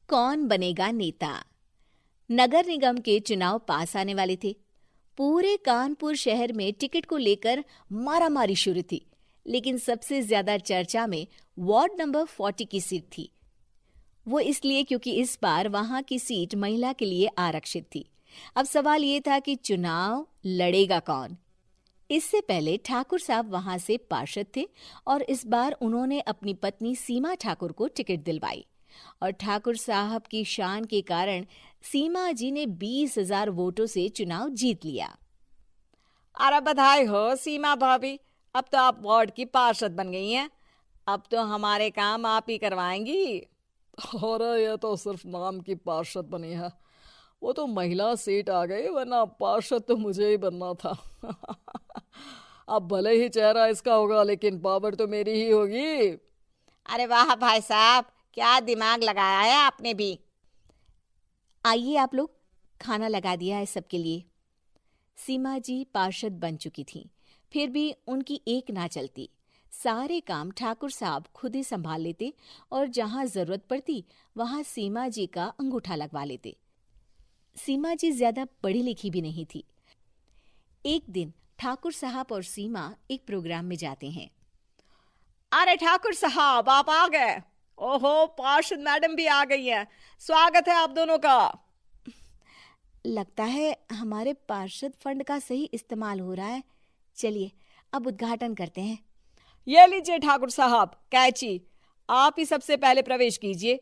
कौन बनेगा नेता। नगर निगम के चुनाव पास आने वाले थे। पूरे कानपुर शहर में टिकट को लेकर मारामारी शुरू थी, लेकिन सबसे ज्यादा चर्चा में वार्ड नंबर 40 की सीट थी। वो इसलिए क्योंकि इस बार वहां की सीट महिला के लिए आरक्षित थी। अब सवाल ये था कि चुनाव लड़ेगा कौन। इससे पहले ठाकुर साहब वहां से पार्षद थे और इस बार उन्होंने अपनी पत्नी सीमा ठाकुर को टिकट दिलवाई और ठाकुर साहब की शान के कारण सीमा जी ने 20,000 वोटों से चुनाव जीत लिया। अरे बधाई हो सीमा भाभी, अब तो आप वार्ड की पार्षद बन गई हैं। अब तो हमारे काम आप ही करवाएंगी। अरे ये तो सिर्फ नाम की पार्षद बनी है, वो तो महिला सीट आ गई, वरना पार्षद तो मुझे ही बनना था। अब भले ही चेहरा इसका होगा, लेकिन पावर तो मेरी ही होगी। अरे वाह भाई साहब, क्या दिमाग लगाया है आपने भी। आइए आप लोग, खाना लगा दिया है सबके लिए। सीमा जी पार्षद बन चुकी थीं, फिर भी उनकी एक ना चलती। सारे काम ठाकुर साहब खुद ही संभाल लेते और जहां जरूरत पड़ती वहां सीमा जी का अंगूठा लगवा लेते। सीमा जी ज्यादा पढ़ी लिखी भी नहीं थी। एक दिन ठाकुर साहब और सीमा एक प्रोग्राम में जाते हैं। अरे ठाकुर साहब, आप आ गए। ओहो, पार्षद मैडम भी आ गई हैं। स्वागत है आप दोनों का। लगता है हमारे पार्षद फंड का सही इस्तेमाल हो रहा है। चलिए अब उद्घाटन करते हैं। ये लीजिए ठाकुर साहब कैची, आप ही सबसे पहले प्रवेश कीजिए।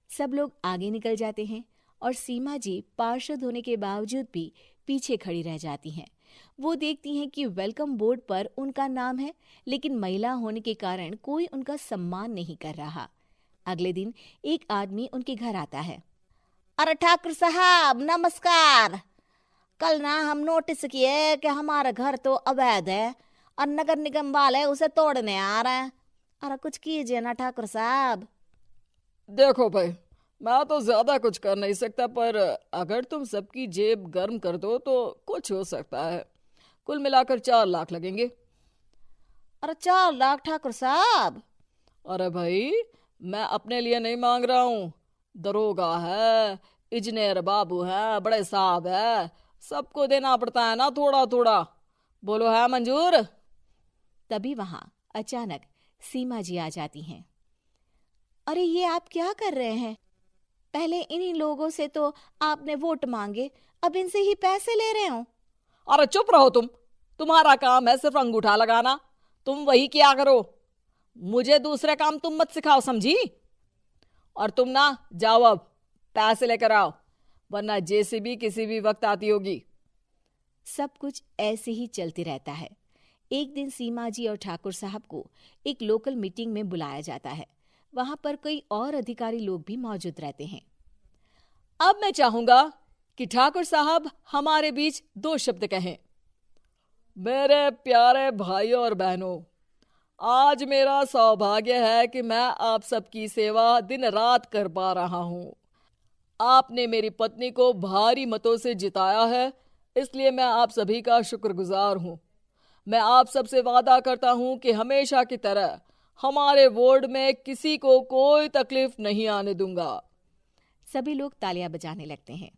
सब लोग आगे निकल जाते हैं और सीमा जी पार्षद होने के बावजूद भी पीछे खड़ी रह जाती हैं। वो देखती हैं कि वेलकम बोर्ड पर उनका नाम है, लेकिन महिला होने के कारण कोई उनका सम्मान नहीं कर रहा। अगले दिन एक आदमी उनके घर आता है। अरे ठाकुर साहब नमस्कार। कल ना हम नोटिस किए कि हमारा घर तो अवैध है और नगर निगम वाले उसे तोड़ने आ रहे हैं। अरे कुछ कीजिए ना ठाकुर साहब। देखो भाई, मैं तो ज्यादा कुछ कर नहीं सकता, पर अगर तुम सबकी जेब गर्म कर दो तो कुछ हो सकता है। कुल मिलाकर 4 लाख लगेंगे। अरे 4 लाख ठाकुर साहब? अरे भाई, मैं अपने लिए नहीं मांग रहा हूँ। दरोगा है, इंजीनियर बाबू है, बड़े साहब है, सबको देना पड़ता है ना थोड़ा थोड़ा। बोलो है मंजूर? तभी वहां अचानक सीमा जी आ जाती हैं। अरे ये आप क्या कर रहे हैं? पहले इन्हीं लोगों से तो आपने वोट मांगे, अब इनसे ही पैसे ले रहे हो। अरे चुप रहो तुम, तुम्हारा काम है सिर्फ अंगूठा लगाना, तुम वही किया करो। मुझे दूसरे काम तुम मत सिखाओ, समझी? और तुम ना जाओ, अब पैसे लेकर आओ, वरना जेसीबी किसी भी वक्त आती होगी। सब कुछ ऐसे ही चलते रहता है। एक दिन सीमा जी और ठाकुर साहब को एक लोकल मीटिंग में बुलाया जाता है। वहां पर कई और अधिकारी लोग भी मौजूद रहते हैं। अब मैं चाहूंगा कि ठाकुर साहब हमारे बीच 2 शब्द कहें। मेरे प्यारे भाइयों और बहनों, आज मेरा सौभाग्य है कि मैं आप सबकी सेवा दिन रात कर पा रहा हूं। आपने मेरी पत्नी को भारी मतों से जिताया है, इसलिए मैं आप सभी का शुक्रगुजार हूं। मैं आप सबसे वादा करता हूं कि हमेशा की तरह हमारे वार्ड में किसी को कोई तकलीफ नहीं आने दूंगा। सभी लोग तालियां बजाने लगते हैं।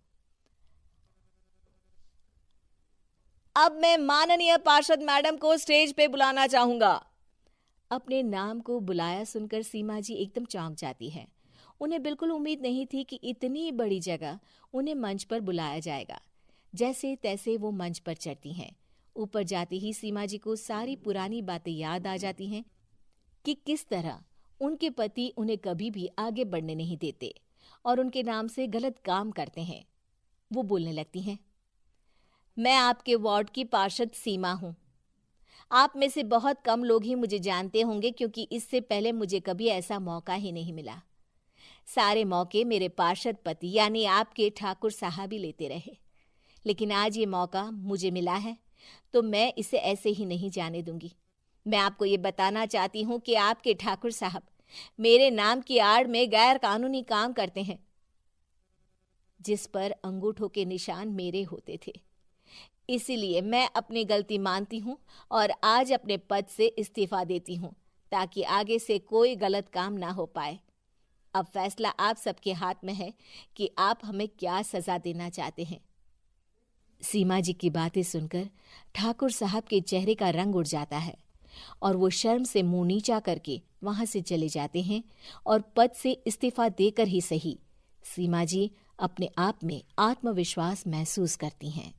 अब मैं माननीय पार्षद मैडम को स्टेज पे बुलाना चाहूंगा। अपने नाम को बुलाया सुनकर सीमा जी एकदम चौंक जाती है। उन्हें बिल्कुल उम्मीद नहीं थी कि इतनी बड़ी जगह उन्हें मंच पर बुलाया जाएगा। जैसे तैसे वो मंच पर चढ़ती हैं। ऊपर जाते ही सीमा जी को सारी पुरानी बातें याद आ जाती हैं कि किस तरह उनके पति उन्हें कभी भी आगे बढ़ने नहीं देते और उनके नाम से गलत काम करते हैं। वो बोलने लगती हैं। मैं आपके वार्ड की पार्षद सीमा हूं। आप में से बहुत कम लोग ही मुझे जानते होंगे, क्योंकि इससे पहले मुझे कभी ऐसा मौका ही नहीं मिला। सारे मौके मेरे पार्षद पति यानी आपके ठाकुर साहब ही लेते रहे, लेकिन आज ये मौका मुझे मिला है तो मैं इसे ऐसे ही नहीं जाने दूंगी। मैं आपको ये बताना चाहती हूँ कि आपके ठाकुर साहब मेरे नाम की आड़ में गैर कानूनी काम करते हैं, जिस पर अंगूठों के निशान मेरे होते थे। इसीलिए मैं अपनी गलती मानती हूँ और आज अपने पद से इस्तीफा देती हूँ, ताकि आगे से कोई गलत काम ना हो पाए। अब फैसला आप सबके हाथ में है कि आप हमें क्या सजा देना चाहते हैं। सीमा जी की बातें सुनकर ठाकुर साहब के चेहरे का रंग उड़ जाता है और वो शर्म से मुंह नीचा करके वहां से चले जाते हैं और पद से इस्तीफा देकर ही सही सीमा जी अपने आप में आत्मविश्वास महसूस करती हैं।